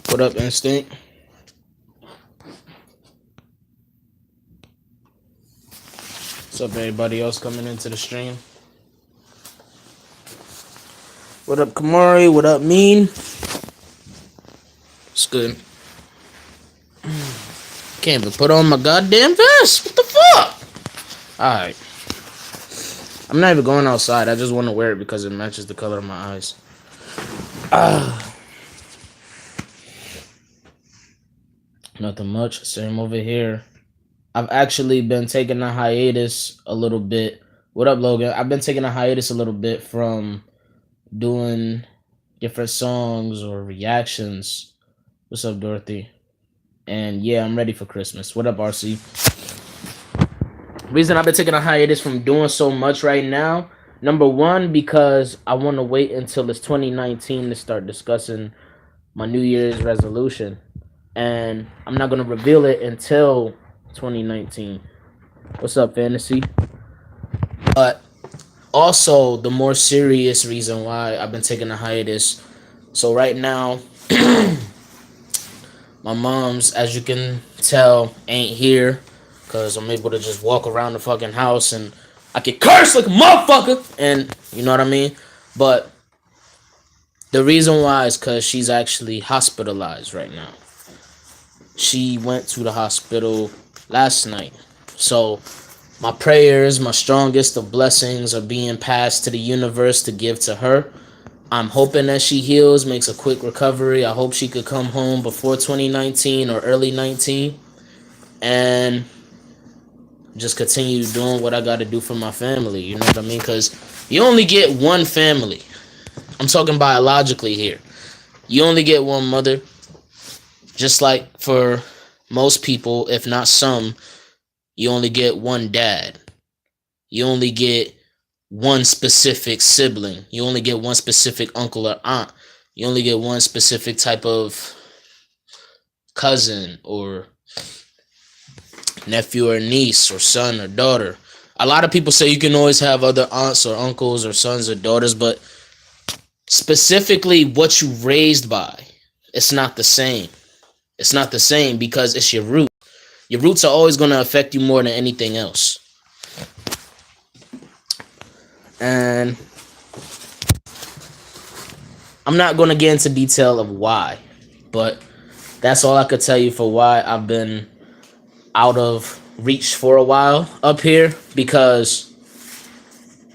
What up, Instinct? What's up, everybody else coming into the stream? What up, Kamari? What up, Mean? It's good. Can't even put on my goddamn vest. What the fuck? Alright. I'm not even going outside. I just want to wear it because it matches the color of my eyes. Nothing much. Same over here. I've actually been taking a hiatus a little bit. What up, Logan? I've been taking a hiatus a little bit from doing different songs or reactions. What's up, Dorothy? And yeah, I'm ready for Christmas. What up, RC? Reason I've been taking a hiatus from doing so much right now, number one, because I want to wait until it's 2019 to start discussing my New Year's resolution. And I'm not going to reveal it until 2019. What's up, Fantasy? But also, the more serious reason why I've been taking a hiatus. So right now, my mom's, as you can tell, ain't here because I'm able to just walk around the fucking house and I can curse like a motherfucker, and you know what I mean. But the reason why is because she's actually hospitalized right now. She went to the hospital last night. So my prayers, my strongest of blessings are being passed to the universe to give to her. I'm hoping that she heals, makes a quick recovery. I hope she could come home before 2019 or early 19 and just continue doing what I got to do for my family. You know what I mean? Because you only get one family. I'm talking biologically here. You only get one mother. Just like for most people, if not some, you only get one dad. You only get one specific sibling. You only get one specific uncle or aunt. You only get one specific type of cousin or nephew or niece or son or daughter. A lot of people say you can always have other aunts or uncles or sons or daughters, but specifically what you raised by, it's not the same. It's not the same because it's your root. Your roots are always going to affect you more than anything else. And I'm not going to get into detail of why, but that's all I could tell you for why I've been out of reach for a while up here, because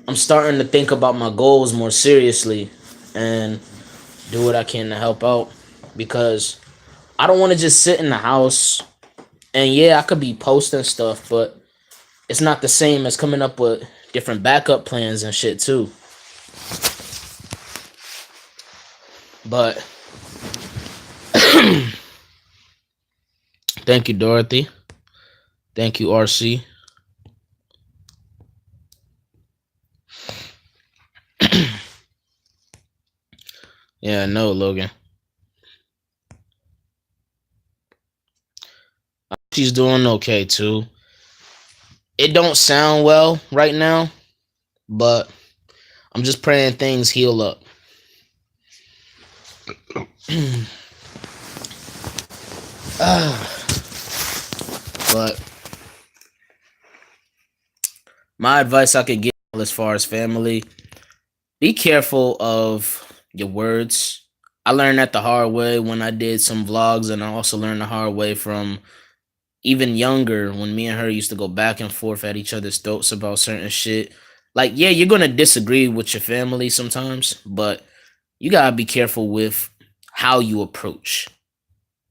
I'm starting to think about my goals more seriously and do what I can to help out, because I don't want to just sit in the house. And yeah, I could be posting stuff, but it's not the same as coming up with different backup plans and shit too. But thank you, Dorothy. Thank you, RC. Yeah, no, Logan. She's doing okay too. It don't sound well right now, but I'm just praying things heal up. But my advice I could give as far as family, be careful of your words. I learned that the hard way when I did some vlogs, and I also learned the hard way from even younger when me and her used to go back and forth at each other's throats about certain shit. Like, yeah, you're going to disagree with your family sometimes, but you got to be careful with how you approach.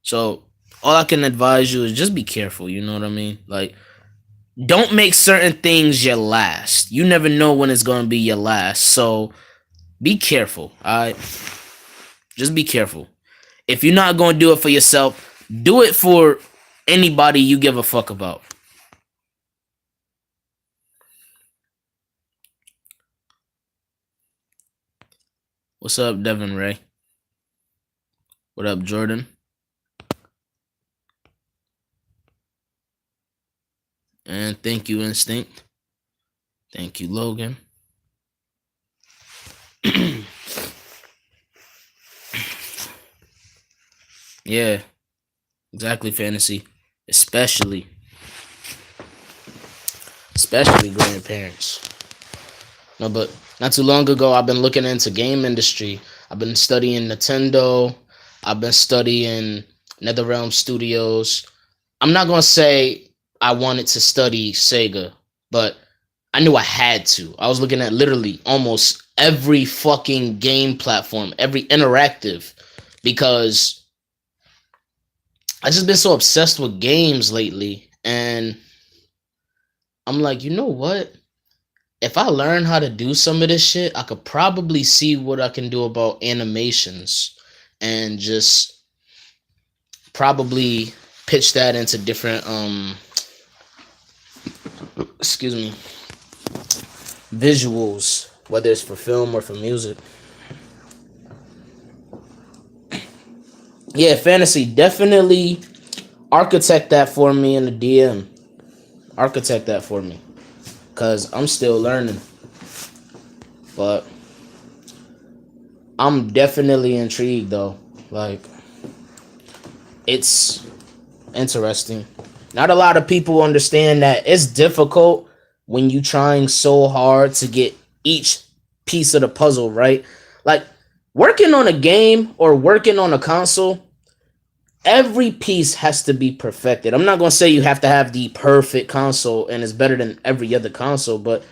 So all I can advise you is just be careful. You know what I mean? Like, don't make certain things your last. You never know when it's going to be your last. So be careful. All right. Just be careful. If you're not going to do it for yourself, do it for anybody you give a fuck about. What's up, Devin Ray? What up, Jordan? And thank you, Instinct. Thank you, Logan. Yeah, exactly, fantasy. Especially, especially grandparents. No, but not too long ago, I've been looking into game industry. I've been studying Nintendo. I've been studying NetherRealm Studios. I'm not gonna say I wanted to study Sega, but I knew I had to. I was looking at literally almost every fucking game platform, every interactive, because I just been so obsessed with games lately, and I'm like, you know what? If I learn how to do some of this shit, I could probably see what I can do about animations and just probably pitch that into different excuse me, visuals, whether it's for film or for music. Yeah, fantasy, definitely architect that for me in the DM. Architect that for me, cause I'm still learning, but I'm definitely intrigued though. Like, it's interesting. Not a lot of people understand that it's difficult when you trying so hard to get each piece of the puzzle right. Like, working on a game or working on a console, every piece has to be perfected. I'm not going to say you have to have the perfect console and it's better than every other console, but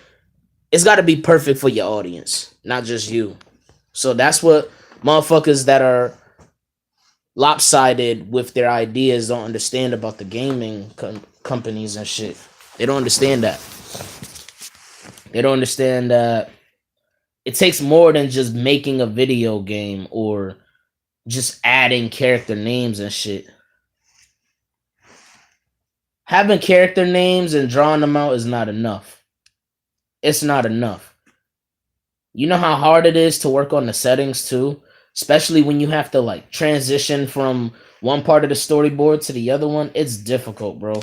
it's got to be perfect for your audience, not just you. So that's what motherfuckers that are lopsided with their ideas don't understand about the gaming companies and shit. They don't understand that. They don't understand that it takes more than just making a video game or just adding character names and shit. Having character names and drawing them out is not enough. It's not enough. You know how hard it is to work on the settings too, especially when you have to like transition from one part of the storyboard to the other one. It's difficult, bro.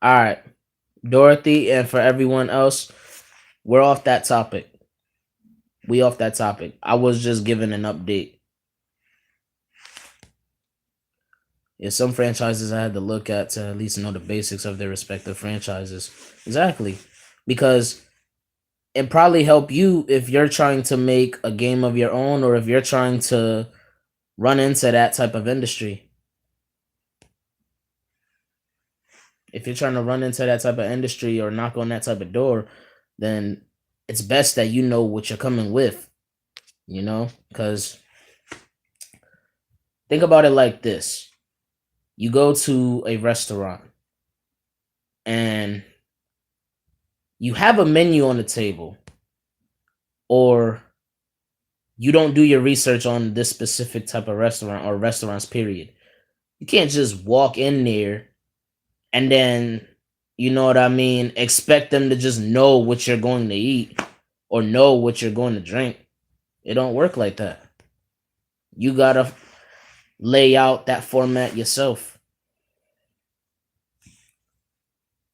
All right, Dorothy, and for everyone else, we're off that topic. We off that topic. I was just giving an update. Yeah, some franchises I had to look at to at least know the basics of their respective franchises. Exactly. Because it probably help you if you're trying to make a game of your own or if you're trying to run into that type of industry. If you're trying to run into that type of industry or knock on that type of door, then it's best that you know what you're coming with, you know? Because think about it like this: you go to a restaurant and you have a menu on the table, or you don't do your research on this specific type of restaurant or restaurants, period. You can't just walk in there and then, you know what I mean, expect them to just know what you're going to eat or know what you're going to drink. It don't work like that. You gotta lay out that format yourself.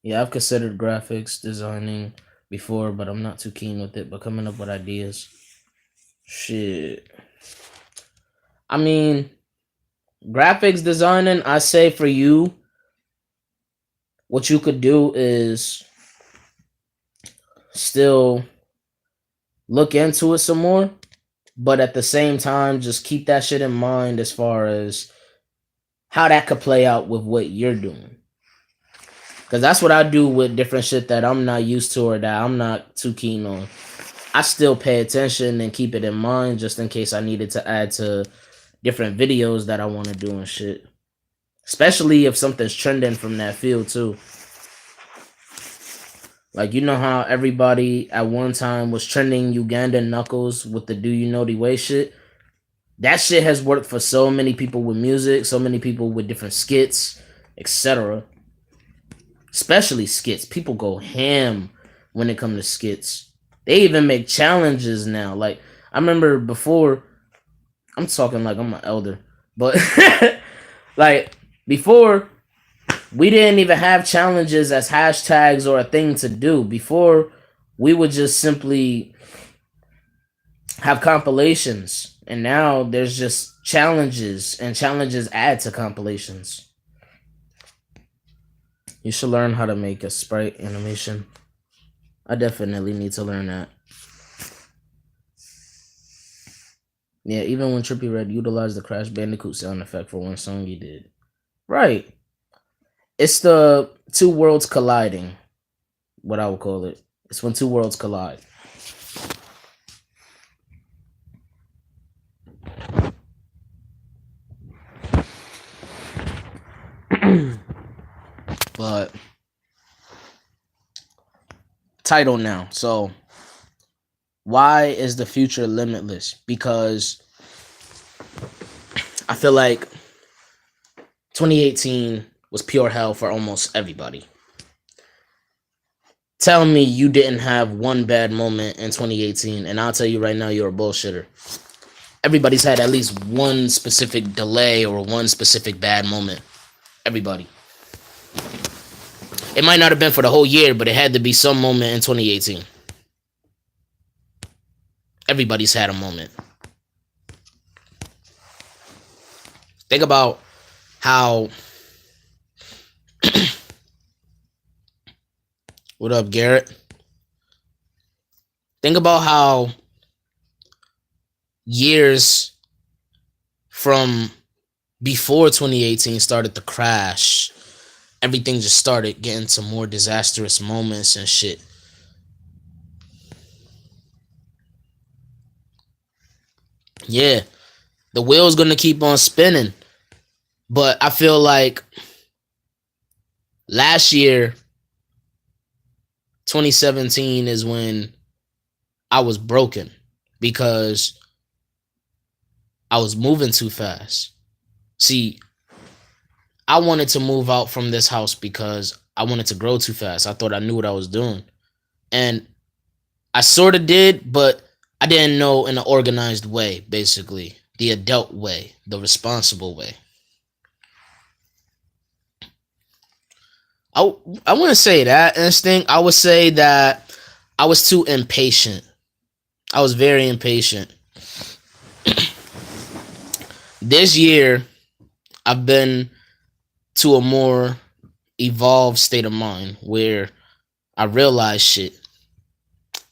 Yeah, I've considered graphics designing before, but I'm not too keen with it. But coming up with ideas, shit. I mean, graphics designing, I say for you, what you could do is still look into it some more, but at the same time, just keep that shit in mind as far as how that could play out with what you're doing. Because that's what I do with different shit that I'm not used to or that I'm not too keen on. I still pay attention and keep it in mind just in case I needed to add to different videos that I want to do and shit. Especially if something's trending from that field too. Like, you know how everybody at one time was trending Ugandan Knuckles with the Do You Know the Way shit? That shit has worked for so many people with music, so many people with different skits, etc. Especially skits. People go ham when it comes to skits. They even make challenges now. Like, I remember before, I'm talking like I'm an elder, but like before, we didn't even have challenges as hashtags or a thing to do. Before, we would just simply have compilations, and now there's just challenges, and challenges add to compilations. You should learn how to make a sprite animation. I definitely need to learn that. Yeah, even when Trippie Red utilized the Crash Bandicoot sound effect for one song he did. Right. It's the two worlds colliding, what I would call it. It's when two worlds collide. But title now. So why is the future limitless? Because I feel like 2018 was pure hell for almost everybody. Tell me you didn't have one bad moment in 2018, and I'll tell you right now you're a bullshitter. Everybody's had at least one specific delay or one specific bad moment. Everybody. It might not have been for the whole year, but it had to be some moment in 2018. Everybody's had a moment. Think about how... What up, Garrett? Think about how years from before 2018 started to crash, everything just started getting to more disastrous moments and shit. Yeah, the wheel's gonna keep on spinning. But I feel like last year, 2017, is when I was broken because I was moving too fast. See, I wanted to move out from this house because I wanted to grow too fast. I thought I knew what I was doing. And I sort of did, but I didn't know in an organized way, basically. The adult way, the responsible way. I wouldn't say that instinct. I would say that I was too impatient. I was very impatient. This year, I've been to a more evolved state of mind where I realize shit.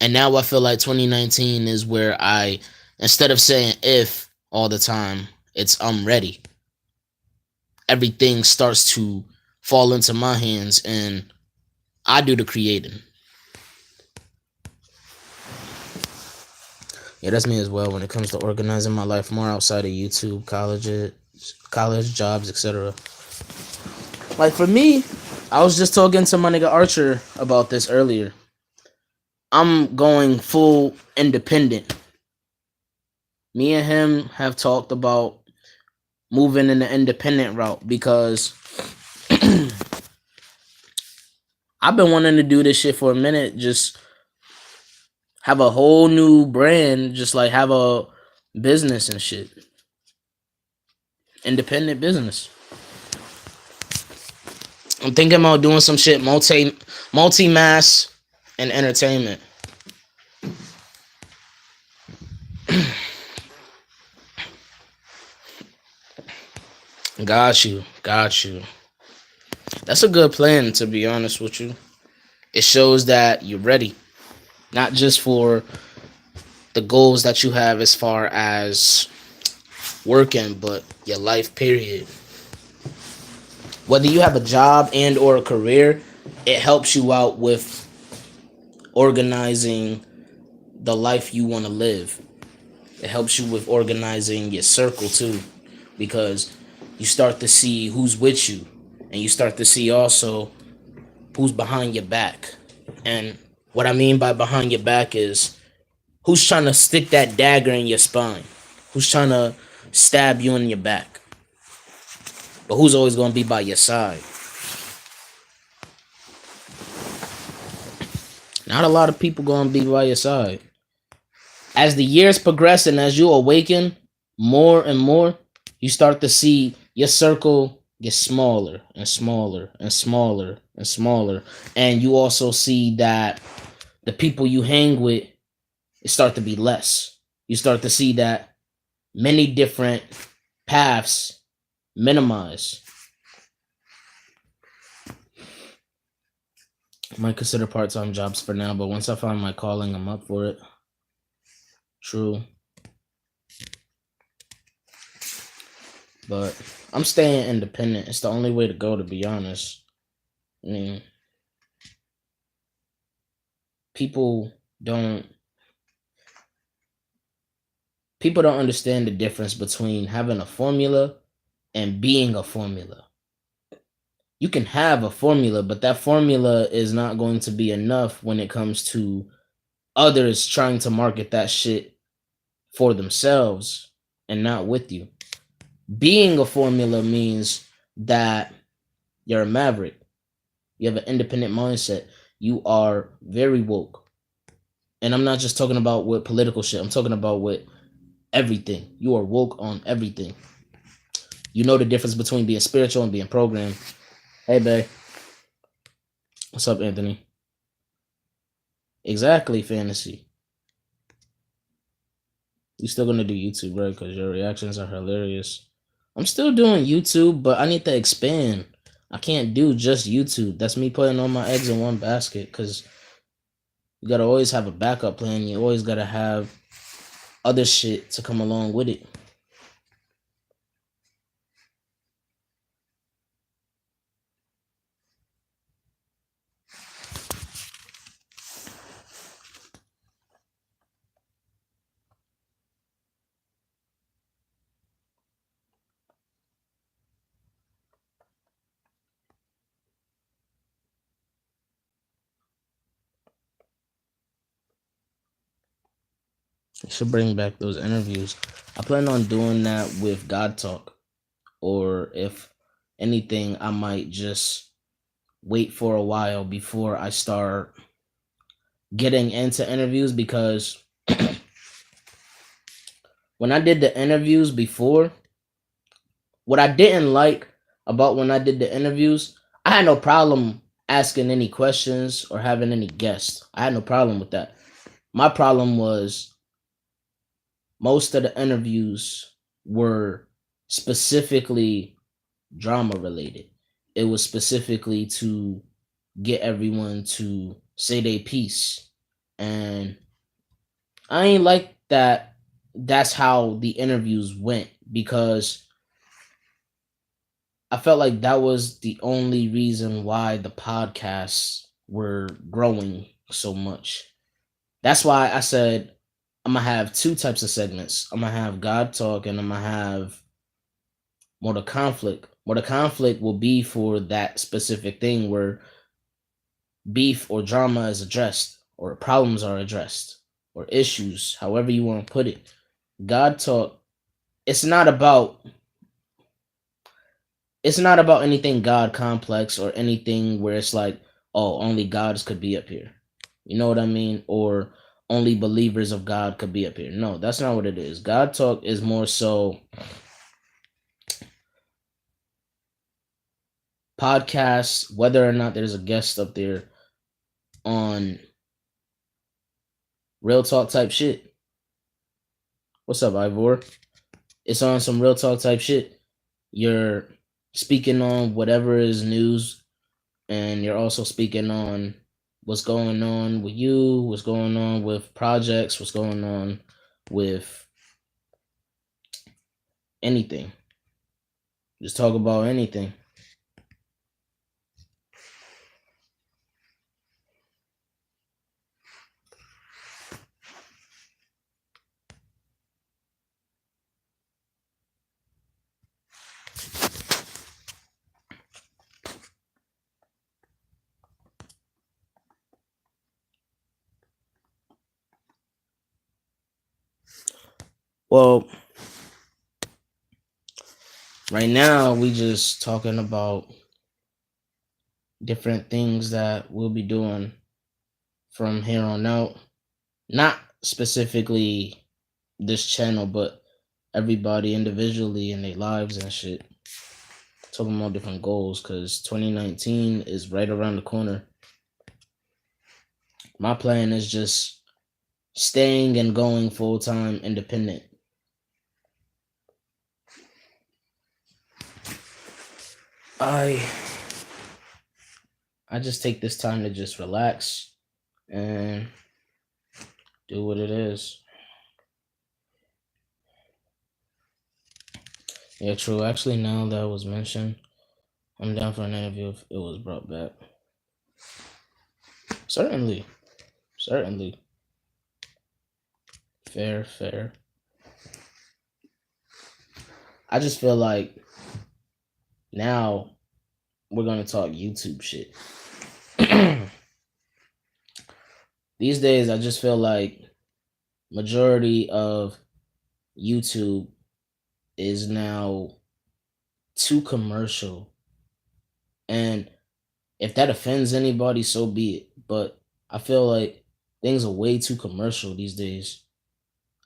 And now I feel like 2019 is where I, instead of saying if all the time, it's I'm ready. Everything starts to fall into my hands and I do the creating. Yeah, that's me as well when it comes to organizing my life more outside of YouTube, college, jobs, etc. Like for me, I was just talking to my nigga Archer about this earlier. I'm going full independent. Me and him have talked about moving in the independent route because I've been wanting to do this shit for a minute. Just have a whole new brand, just like have a business and shit. Independent business. I'm thinking about doing some shit multi-mass and entertainment. Got you. That's a good plan, to be honest with you. It shows that you're ready. Not just for the goals that you have as far as working, but your life period. Whether you have a job and or a career, it helps you out with organizing the life you want to live. It helps you with organizing your circle too, because you start to see who's with you, and you start to see also who's behind your back. And what I mean by behind your back is who's trying to stick that dagger in your spine, who's trying to stab you in your back, but who's always going to be by your side. Not a lot of people going to be by your side. As the years progress and as you awaken more and more, you start to see your circle get smaller and smaller and smaller and smaller. And you also see that the people you hang with start to be less. you start to see that many different paths minimize. I might consider part-time jobs for now, but once I find my calling, I'm up for it. True. But I'm staying independent. It's the only way to go, to be honest. I mean, people don't people don't understand the difference between having a formula and being a formula. You can have a formula, but that formula is not going to be enough when it comes to others trying to market that shit for themselves and not with you. Being a formula means that you're a maverick. You have an independent mindset. You are very woke. And I'm not just talking about with political shit. I'm talking about with everything. You are woke on everything. You know the difference between being spiritual and being programmed. Hey, babe. What's up, Anthony? Exactly, fantasy. You still gonna do YouTube, right? Because your reactions are hilarious. I'm still doing YouTube, but I need to expand. I can't do just YouTube. That's me putting all my eggs in one basket. Because you gotta always have a backup plan. You always gotta have other shit to come along with it. You should bring back those interviews. I plan on doing that with God Talk. Or if anything, I might just wait for a while before I start getting into interviews, because when I did the interviews before, what I didn't like about when I did the interviews, I had no problem asking any questions or having any guests. I had no problem with that. My problem was most of the interviews were specifically drama related. It was specifically to get everyone to say their piece. And I ain't like that that's how the interviews went, because I felt like that was the only reason why the podcasts were growing so much. That's why I said I'm gonna have two types of segments. I'm gonna have God Talk and I'm gonna have Mortal Conflict. Mortal Conflict will be for that specific thing where beef or drama is addressed, or problems are addressed, or issues, however you want to put it. God Talk, it's not about it's not about anything God complex or anything where it's like, oh, only gods could be up here. You know what I mean? Or only believers of God could be up here. No, that's not what it is. God Talk is more so podcasts, whether or not there's a guest up there, on real talk type shit. What's up, Ivor? It's on some real talk type shit. You're speaking on whatever is news, and you're also speaking on what's going on with you, what's going on with projects, what's going on with anything. Just talk about anything. Well, right now we just talking about different things that we'll be doing from here on out. Not specifically this channel, but everybody individually in their lives and shit. Talking about different goals, because 2019 is right around the corner. My plan is just staying and going full-time independent. I just take this time to just relax and do what it is. Yeah, true. Actually, now that was mentioned, I'm down for an interview if it was brought back. Certainly. Certainly. Fair, fair. I just feel like now we're gonna talk YouTube shit. These days I just feel like majority of YouTube is now too commercial. And if that offends anybody, so be it. But I feel like things are way too commercial these days.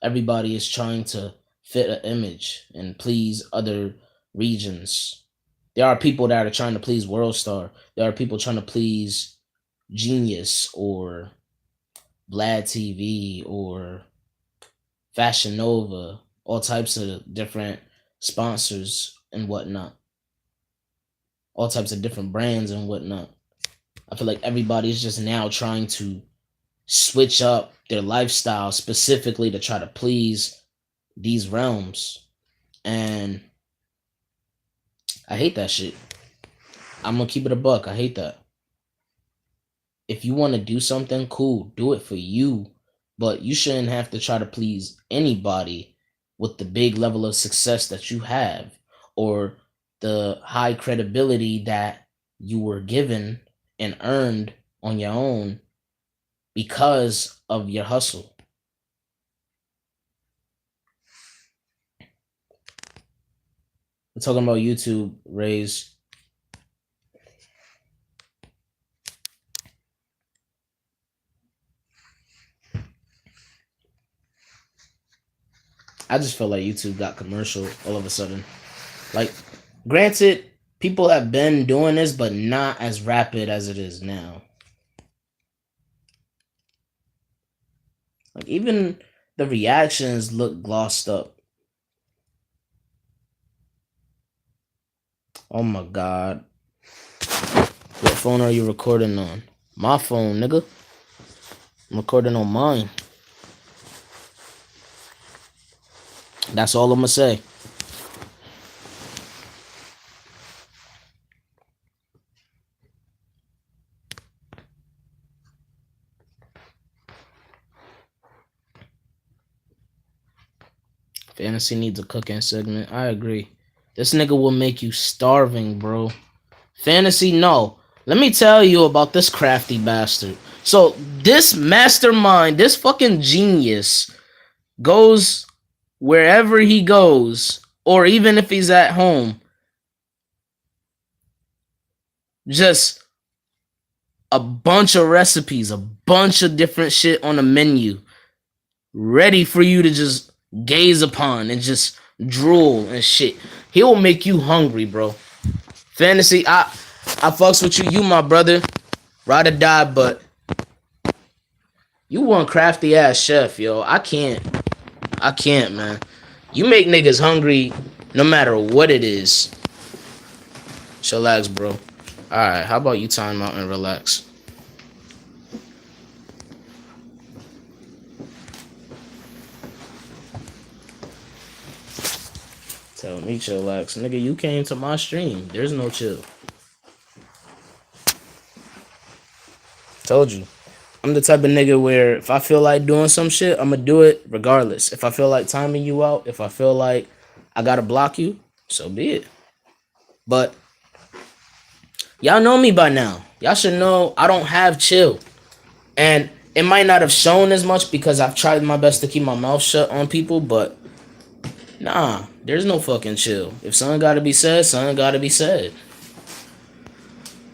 Everybody is trying to fit an image and please other regions. There are people that are trying to please World Star. There are people trying to please Genius or Vlad TV or Fashion Nova, all types of different sponsors and whatnot, all types of different brands and whatnot. I feel like everybody's just now trying to switch up their lifestyle specifically to try to please these realms. And I hate that shit. I'm gonna keep it a buck. I hate that. If you want to do something, cool, do it for you. But you shouldn't have to try to please anybody with the big level of success that you have or the high credibility that you were given and earned on your own because of your hustle. We're talking about YouTube, Raise. I just feel like YouTube got commercial all of a sudden. Like, granted, people have been doing this, but not as rapid as it is now. Like, even the reactions look glossed up. Oh my god. What phone are you recording on? My phone, nigga. I'm recording on mine. That's all I'm gonna say. Fantasy needs a cooking segment. I agree. This nigga will make you starving, bro. Fantasy, no. Let me tell you about this crafty bastard. So, this mastermind, this fucking genius, goes wherever he goes, or even if he's at home, just a bunch of recipes, a bunch of different shit on the menu, ready for you to just gaze upon and just drool and shit. He'll make you hungry, bro. Fantasy, I fucks with you. You my brother. Ride or die, but you one crafty ass chef, yo. I can't, man. You make niggas hungry no matter what it is. Chillax, bro. Alright, how about you time out and relax? Tell me chillax. Nigga, you came to my stream. There's no chill. Told you. I'm the type of nigga where if I feel like doing some shit, I'm gonna do it regardless. If I feel like timing you out, if I feel like I gotta block you, so be it. But y'all know me by now. Y'all should know I don't have chill. And it might not have shown as much because I've tried my best to keep my mouth shut on people, but nah, there's no fucking chill. If something gotta be said, something gotta be said.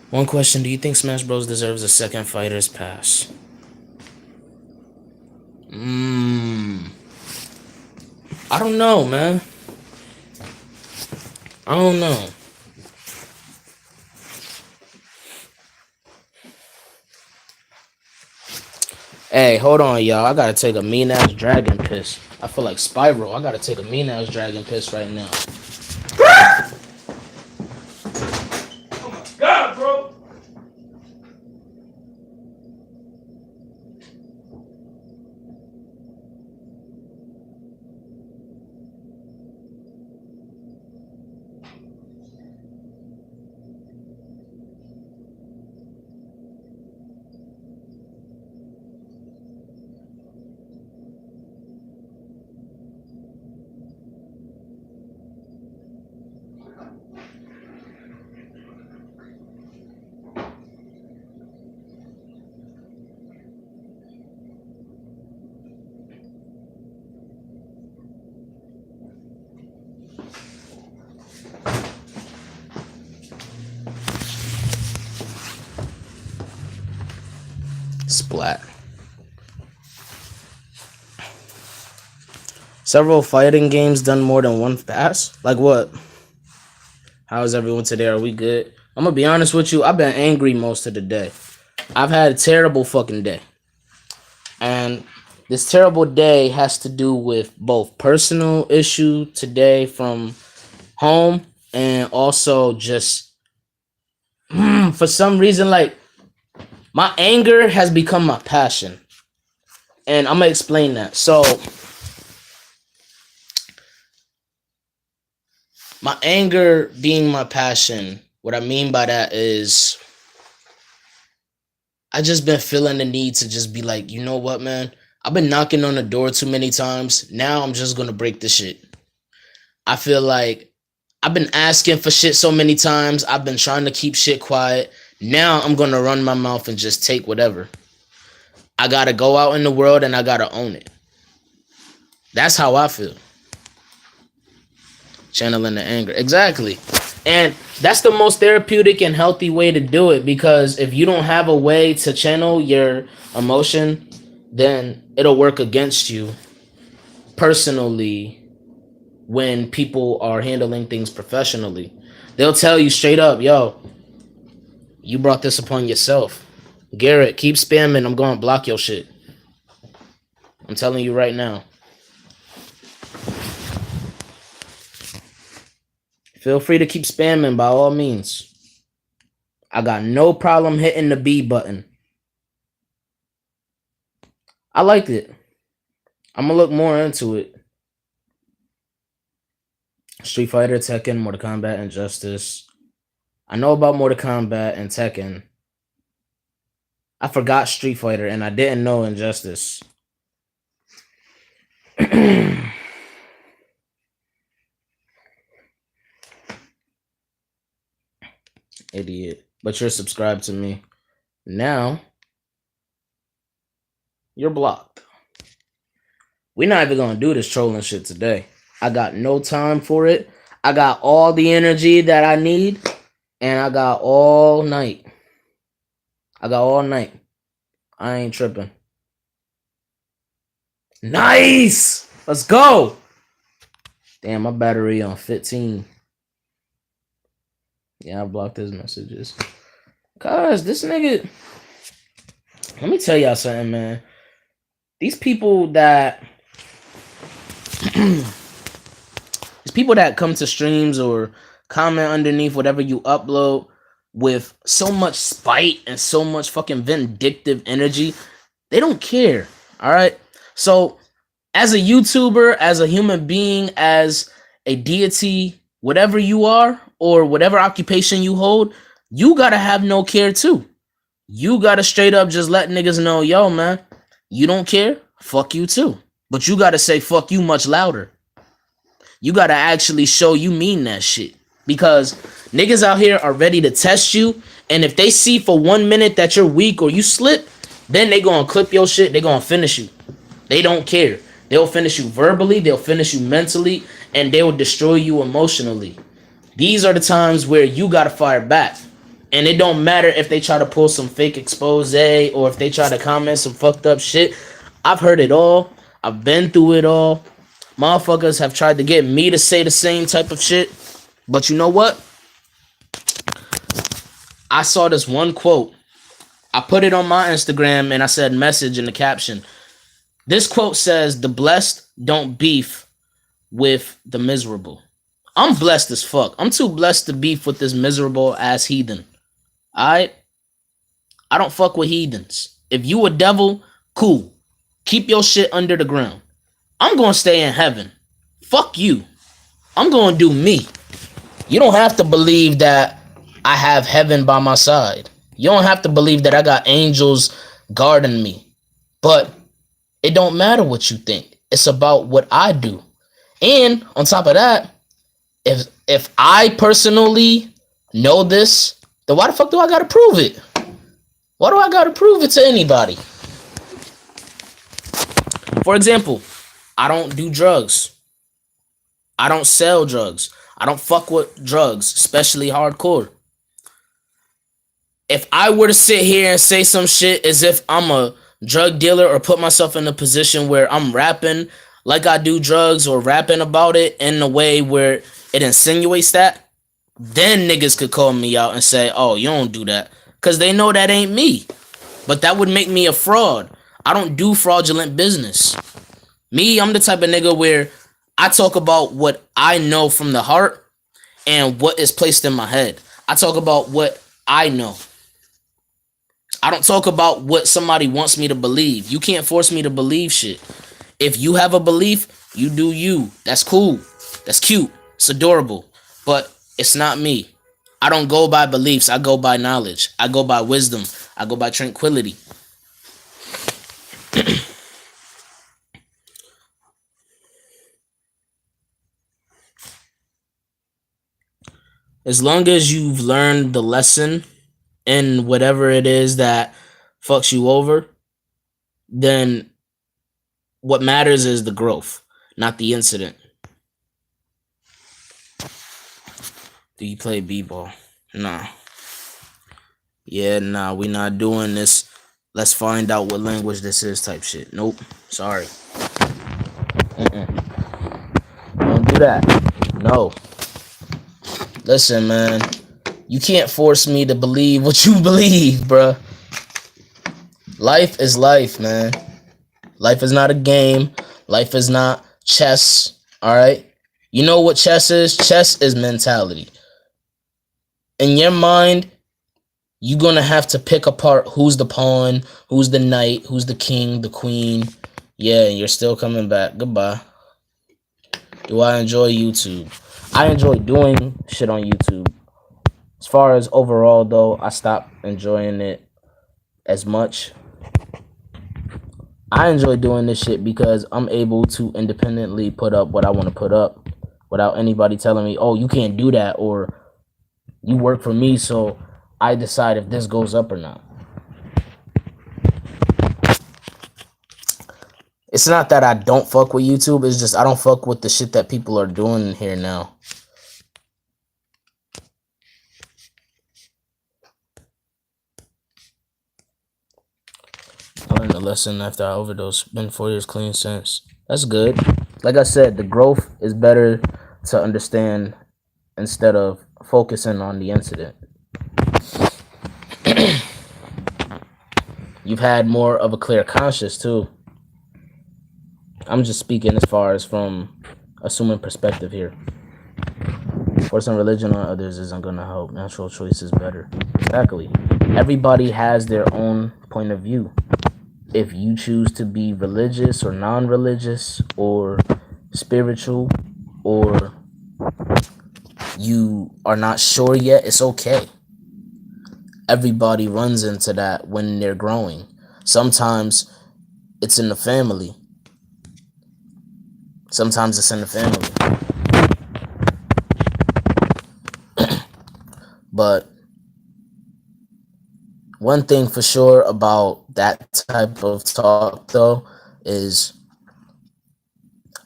One question, do you think Smash Bros. Deserves a second fighter's pass? I don't know, man. I don't know. Hey, hold on, y'all. I gotta take a mean ass dragon piss. I feel like Spiral. I gotta take a mean ass dragon piss right now. Oh my god, bro. Splat. Several fighting games done more than one pass? Like what? How is everyone today? Are we good? I'm gonna be honest with you. I've been angry most of the day. I've had a terrible fucking day. And this terrible day has to do with both personal issue today from home and also just for some reason, like, my anger has become my passion. And I'm gonna explain that. So my anger being my passion, what I mean by that is I just been feeling the need to just be like, you know what, man? I've been knocking on the door too many times. Now I'm just gonna break the shit. I feel like I've been asking for shit so many times. I've been trying to keep shit quiet. Now I'm gonna run my mouth and just take whatever. I gotta go out in the world and I gotta own it. That's how I feel. Channeling the anger. Exactly. And that's the most therapeutic and healthy way to do it, because if you don't have a way to channel your emotion, then it'll work against you personally when people are handling things professionally. They'll tell you straight up, yo, you brought this upon yourself. Garrett, keep spamming. I'm going to block your shit. I'm telling you right now. Feel free to keep spamming by all means. I got no problem hitting the B button. I liked it. I'm going to look more into it. Street Fighter, Tekken, Mortal Kombat, Injustice. I know about Mortal Kombat and Tekken. I forgot Street Fighter and I didn't know Injustice. Idiot. But you're subscribed to me. Now, you're blocked. We're not even going to do this trolling shit today. I got no time for it. I got all the energy that I need. And I got all night. I got all night. I ain't tripping. Nice! Let's go! Damn, my battery on 15. Yeah, I blocked his messages. Cause this nigga... Let me tell y'all something, man. These people that... These people that come to streams or comment underneath whatever you upload with so much spite and so much fucking vindictive energy, they don't care. All right. So as a YouTuber, as a human being, as a deity, whatever you are or whatever occupation you hold, you gotta have no care too. You gotta straight up just let niggas know, yo, man, you don't care, fuck you too. But you gotta say fuck you much louder. You gotta actually show you mean that shit. Because niggas out here are ready to test you. And if they see for 1 minute that you're weak or you slip, then they gonna clip your shit. They gonna finish you. They don't care. They'll finish you verbally. They'll finish you mentally. And they will destroy you emotionally. These are the times where you gotta fire back. And it don't matter if they try to pull some fake expose or if they try to comment some fucked up shit. I've heard it all. I've been through it all. Motherfuckers have tried to get me to say the same type of shit. But you know what? I saw this one quote I put it on my Instagram and I said message in the caption. This quote says, "The blessed don't beef with the miserable." I'm blessed as fuck. I'm too blessed to beef with this miserable ass heathen. I I don't fuck with heathens. If you a devil, cool. Keep your shit under the ground. I'm gonna stay in heaven. Fuck you. I'm gonna do me. You don't have to believe that I have heaven by my side. You don't have to believe that I got angels guarding me. But it don't matter what you think. It's about what I do. And on top of that, if I personally know this, then why the fuck do I gotta prove it? Why do I gotta prove it to anybody? For example, I don't do drugs. I don't sell drugs. I don't fuck with drugs, especially hardcore. If I were to sit here and say some shit as if I'm a drug dealer or put myself in a position where I'm rapping like I do drugs or rapping about it in a way where it insinuates that, then niggas could call me out and say, "Oh, you don't do that." Because they know that ain't me. But that would make me a fraud. I don't do fraudulent business. Me, I'm the type of nigga where I talk about what I know from the heart and what is placed in my head. I talk about what I know. I don't talk about what somebody wants me to believe. You can't force me to believe shit. If you have a belief, you do you. That's cool. That's cute. It's adorable. But it's not me. I don't go by beliefs. I go by knowledge. I go by wisdom. I go by tranquility. As long as you've learned the lesson in whatever it is that fucks you over, then what matters is the growth, not the incident. Do you play b-ball? Nah. Yeah, nah, we not doing this. Let's find out what language this is type shit. Nope. Sorry. Don't do that. No. Listen, man. You can't force me to believe what you believe, bruh. Life is life, man. Life is not a game. Life is not chess. Alright? You know what chess is? Chess is mentality. In your mind, you're gonna have to pick apart who's the pawn, who's the knight, who's the king, the queen. Yeah, you're still coming back. Goodbye. Do I enjoy YouTube? I enjoy doing shit on YouTube. As far as overall, though, I stopped enjoying it as much. I enjoy doing this shit because I'm able to independently put up what I want to put up without anybody telling me, "Oh, you can't do that," or "You work for me, so I decide if this goes up or not." It's not that I don't fuck with YouTube. It's just I don't fuck with the shit that people are doing here now. I learned a lesson after I overdosed. Been 4 years clean since. That's good. Like I said, the growth is better to understand instead of focusing on the incident. You've had more of a clear conscience too. I'm just speaking as far as from assuming perspective here. Forcing religion on others isn't gonna help. Natural choice is better. Exactly. Everybody has their own point of view. If you choose to be religious or non-religious or spiritual, or you are not sure yet, it's okay. Everybody runs into that when they're growing. Sometimes it's in the family. Sometimes it's in the family. But one thing for sure about that type of talk, though, is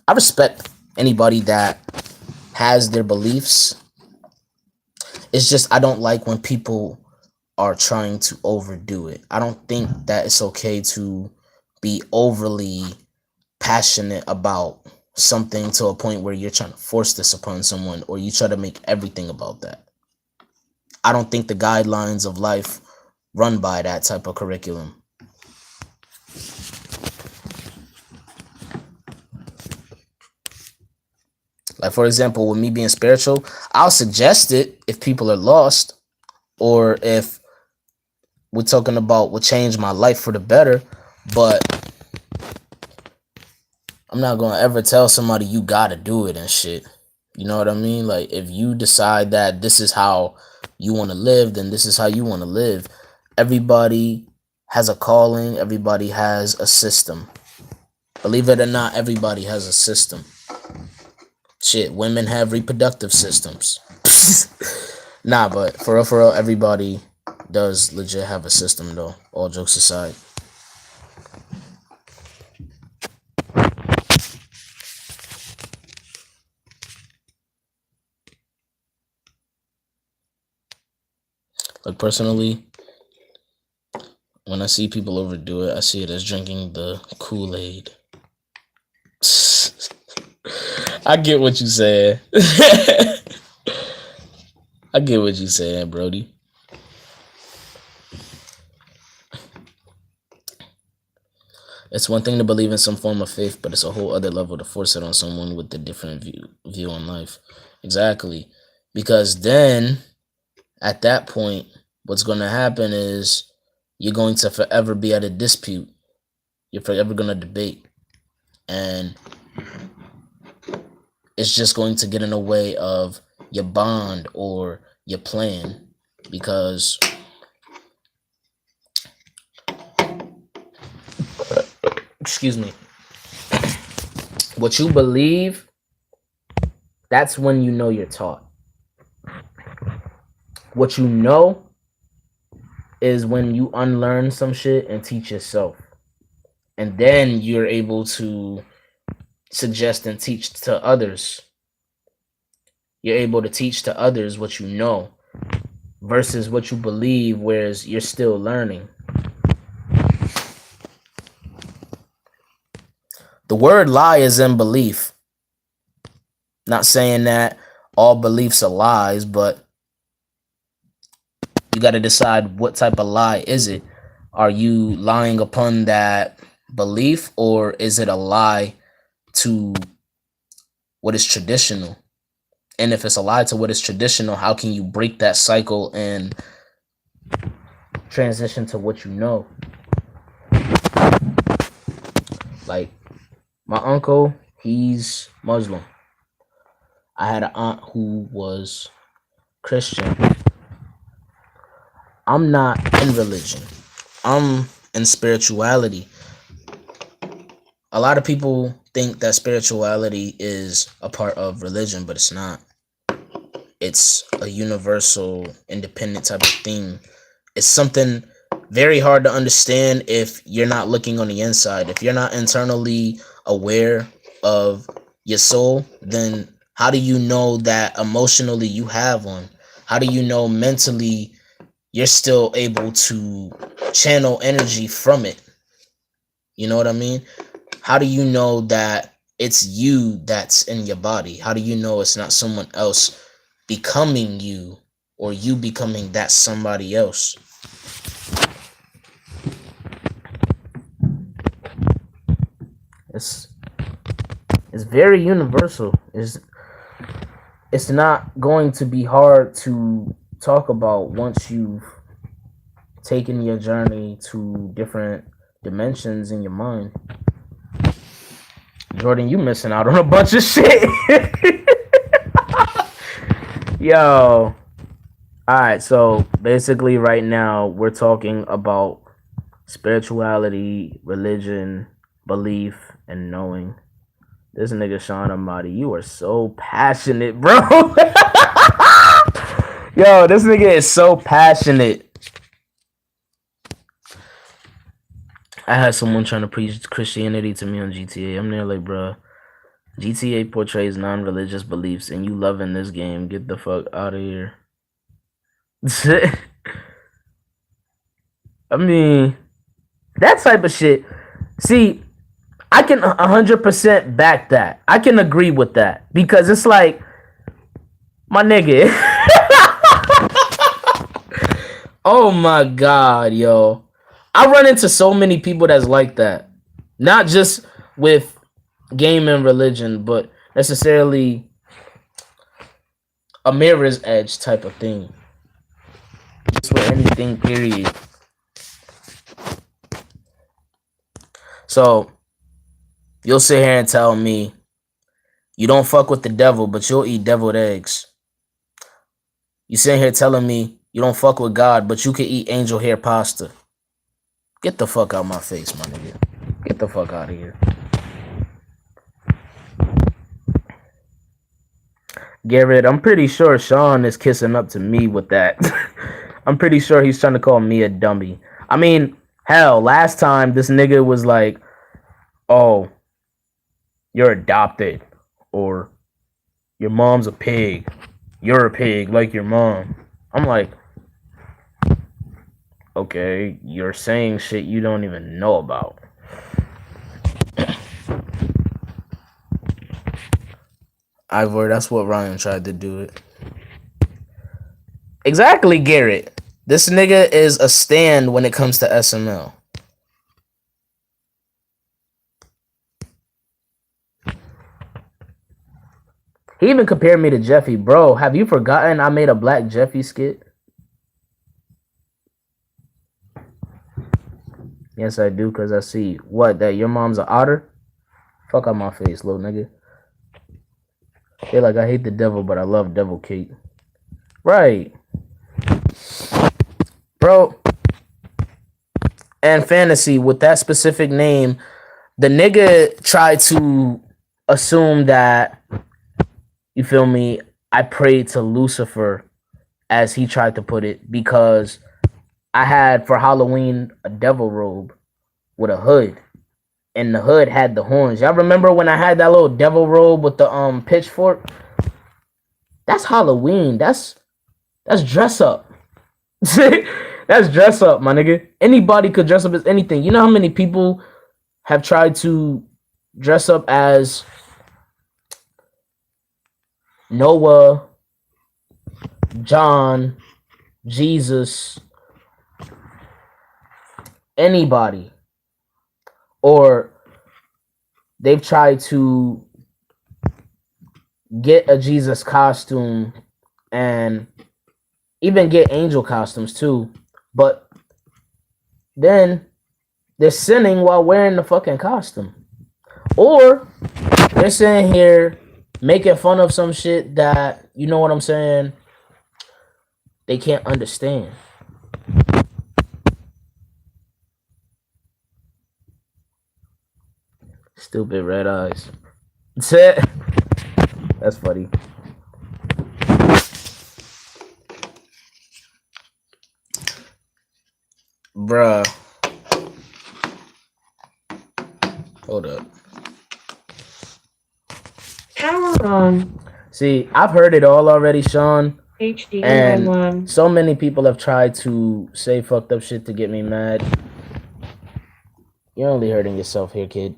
I respect anybody that has their beliefs. It's just I don't like when people are trying to overdo it. I don't think that it's okay to be overly passionate about something to a point where you're trying to force this upon someone or you try to make everything about that. I don't think the guidelines of life run by that type of curriculum. Like, for example, with me being spiritual, I'll suggest it if people are lost, or if we're talking about what changed my life for the better. But I'm not gonna ever tell somebody you gotta do it and shit. You know what I mean? Like, if you decide that this is how you want to live, then this is how you want to live. Everybody has a calling. Everybody has a system. Believe it or not, everybody has a system. Shit, women have reproductive systems. Nah, but for real, everybody does legit have a system, though. All jokes aside. Like, personally, when I see people overdo it, I see it as drinking the Kool-Aid. I get what you said. I get what you saying, Brody. It's one thing to believe in some form of faith, but it's a whole other level to force it on someone with a different view on life. Exactly. Because then, at that point, what's going to happen is you're going to forever be at a dispute. You're forever going to debate. And it's just going to get in the way of your bond or your plan. Because excuse me, what you believe, that's when you know you're taught. What you know is when you unlearn some shit and teach yourself. And then you're able to suggest and teach to others. You're able to teach to others what you know versus what you believe, whereas you're still learning. The word lie is in belief. Not saying that all beliefs are lies, but you got to decide what type of lie is it. Are you lying upon that belief, or is it a lie to what is traditional? And if it's a lie to what is traditional, how can you break that cycle and transition to what you know? Like, my uncle, he's Muslim. I had an aunt who was Christian. I'm not in religion. I'm in spirituality. A lot of people think that spirituality is a part of religion, but it's not. It's a universal, independent type of thing. It's something very hard to understand if you're not looking on the inside. If you're not internally aware of your soul, then how do you know that emotionally you have one? How do you know mentally you're still able to channel energy from it? You know what I mean? How do you know that it's you that's in your body? How do you know it's not someone else becoming you, or you becoming that somebody else? It's very universal. It's not going to be hard to talk about once you've taken your journey to different dimensions in your mind. Jordan, you missing out on a bunch of shit. Yo. Alright, so basically right now we're talking about spirituality, religion, belief, and knowing. This nigga Sean Amadi, you are so passionate, bro. Yo, this nigga is so passionate. I had someone trying to preach Christianity to me on GTA. I'm there like, bro, GTA portrays non-religious beliefs, and you loving this game. Get the fuck out of here. I mean, that type of shit. See, I can 100% back that. I can agree with that. Because it's like, my nigga. Oh my god, yo. I run into so many people that's like that. Not just with game and religion, but necessarily a mirror's edge type of thing. Just with anything, period. So you'll sit here and tell me you don't fuck with the devil, but you'll eat deviled eggs. You sit here telling me you don't fuck with God, but you can eat angel hair pasta. Get the fuck out my face, my nigga. Get the fuck out of here. Garrett, I'm pretty sure Sean is kissing up to me with that. I'm pretty sure he's trying to call me a dummy. I mean, hell, last time this nigga was like, oh, you're adopted, or your mom's a pig. You're a pig like your mom. I'm like, okay, you're saying shit you don't even know about. Ivor, that's what Ryan tried to do it. Exactly, Garrett. This nigga is a stand when it comes to SML. He even compared me to Jeffy. Bro, have you forgotten I made a Black Jeffy skit? Yes, I do, because I see. What, that your mom's an otter? Fuck out my face, little nigga. They're like, I hate the devil, but I love devil cake. Right. Bro. And Fantasy, with that specific name, the nigga tried to assume that, you feel me, I prayed to Lucifer, as he tried to put it, because I had for Halloween a devil robe with a hood, and the hood had the horns. Y'all remember when I had that little devil robe with the pitchfork? That's Halloween. That's dress up. That's dress up, my nigga. Anybody could dress up as anything. You know how many people have tried to dress up as Noah, John, Jesus, anybody, or they've tried to get a Jesus costume and even get angel costumes too, but then they're sinning while wearing the fucking costume, or they're sitting here making fun of some shit that, you know what I'm saying, they can't understand. Stupid red eyes. That's it. That's funny. Bruh. Hold up. Power on. See, I've heard it all already, Sean. HD and so many people have tried to say fucked up shit to get me mad. You're only hurting yourself here, kid.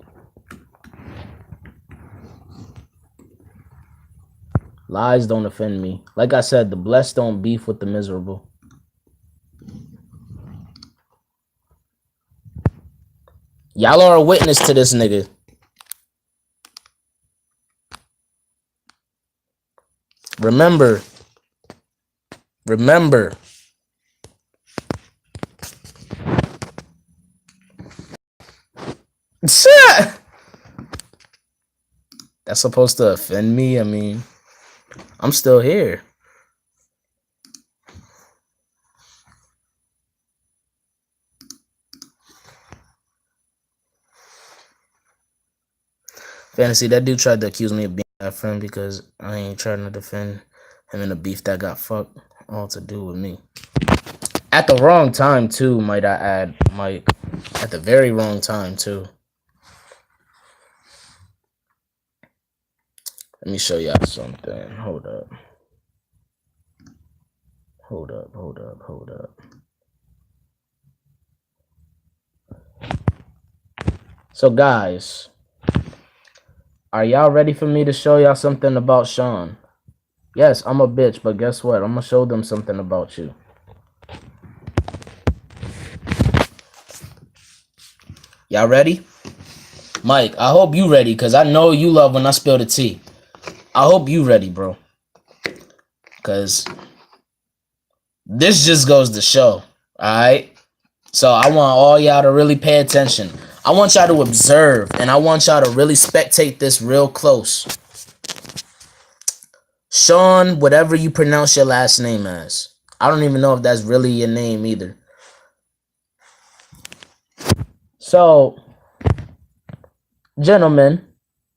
Lies don't offend me. Like I said, the blessed don't beef with the miserable. Y'all are a witness to this nigga. Remember. That's supposed to offend me? I mean, I'm still here. Fantasy, that dude tried to accuse me of being that friend because I ain't trying to defend him in a beef that got fucked all to do with me. At the wrong time, too, might I add, Mike. At the very wrong time, too. Let me show y'all something. Hold up. So, guys, are y'all ready for me to show y'all something about Sean? Yes, I'm a bitch, but guess what? I'm gonna show them something about you. Y'all ready? Mike, I hope you ready, because I know you love when I spill the tea. I hope you ready, bro. Because this just goes to show, alright? So I want all y'all to really pay attention. I want y'all to observe, and I want y'all to really spectate this real close. Sean, whatever you pronounce your last name as. I don't even know if that's really your name either. So, gentlemen,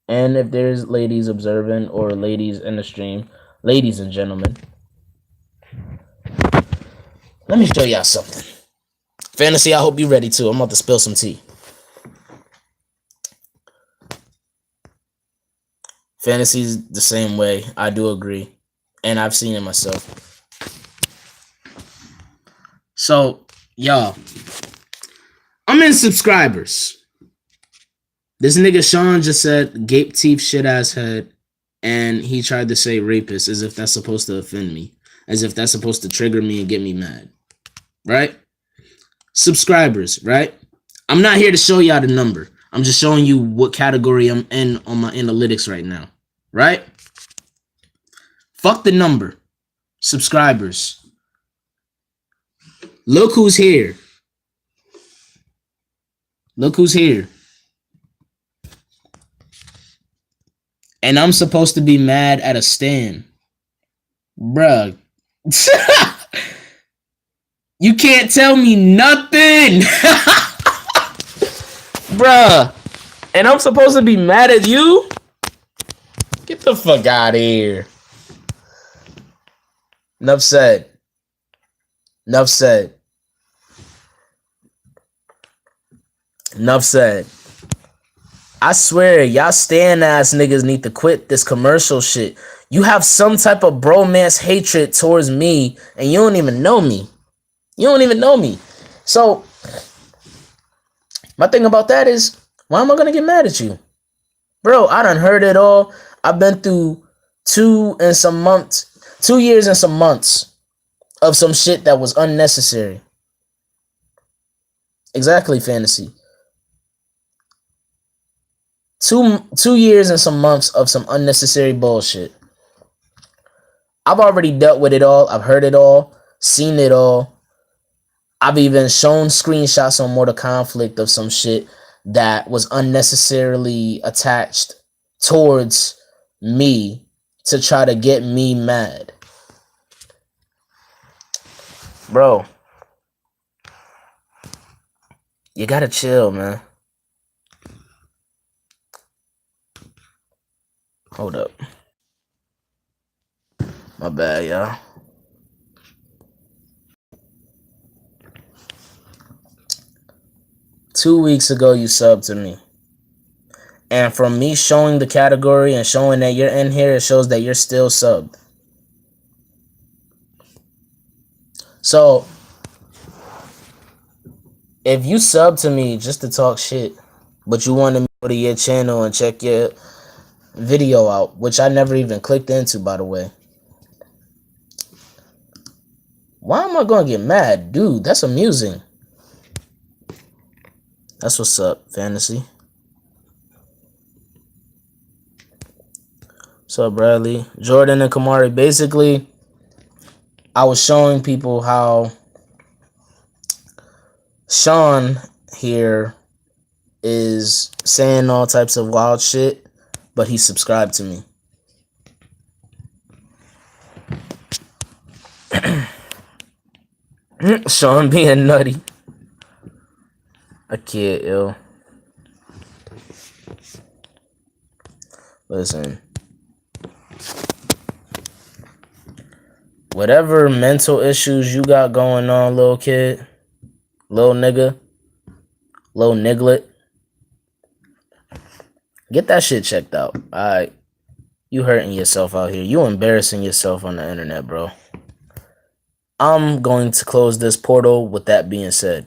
and if there's ladies observing or ladies in the stream, ladies and gentlemen, let me show y'all something. Fantasy, I hope you ready too. I'm about to spill some tea. Fantasy's the same way. I do agree. And I've seen it myself. So, y'all, I'm in subscribers. This nigga Sean just said gape teeth shit ass head, and he tried to say rapist as if that's supposed to offend me, as if that's supposed to trigger me and get me mad. Right? Subscribers, right? I'm not here to show y'all the number. I'm just showing you what category I'm in on my analytics right now. Right? Fuck the number. Subscribers. Look who's here. Look who's here. And I'm supposed to be mad at a stand. Bruh. You can't tell me nothing. Bruh. And I'm supposed to be mad at you? Get the fuck out of here. Enough said. Enough said. Enough said. I swear, y'all stan ass niggas need to quit this commercial shit. You have some type of bromance hatred towards me, and you don't even know me. You don't even know me. So, my thing about that is, why am I gonna get mad at you? Bro, I done heard it all. I've been through 2 years and some months of some shit that was unnecessary. Exactly, Fantasy. 2 years and some months of some unnecessary bullshit. I've already dealt with it all. I've heard it all, seen it all. I've even shown screenshots on Mortal Conflict of some shit that was unnecessarily attached towards me to try to get me mad. Bro, you gotta chill, man. Hold up. My bad, y'all. Two weeks ago, you subbed to me. And from me showing the category and showing that you're in here, it shows that you're still subbed. So, if you sub to me just to talk shit, but you want to go to your channel and check your video out, which I never even clicked into, by the way. Why am I going to get mad? Dude, that's amusing. That's what's up, Fantasy. What's up, Bradley? Jordan and Kamari. Basically, I was showing people how Sean here is saying all types of wild shit, but he subscribed to me. Sean being nutty. I can't, yo. Listen. Whatever mental issues you got going on, little kid, little nigga, little niglet, get that shit checked out. Alright. You hurting yourself out here. You embarrassing yourself on the internet, bro. I'm going to close this portal with that being said.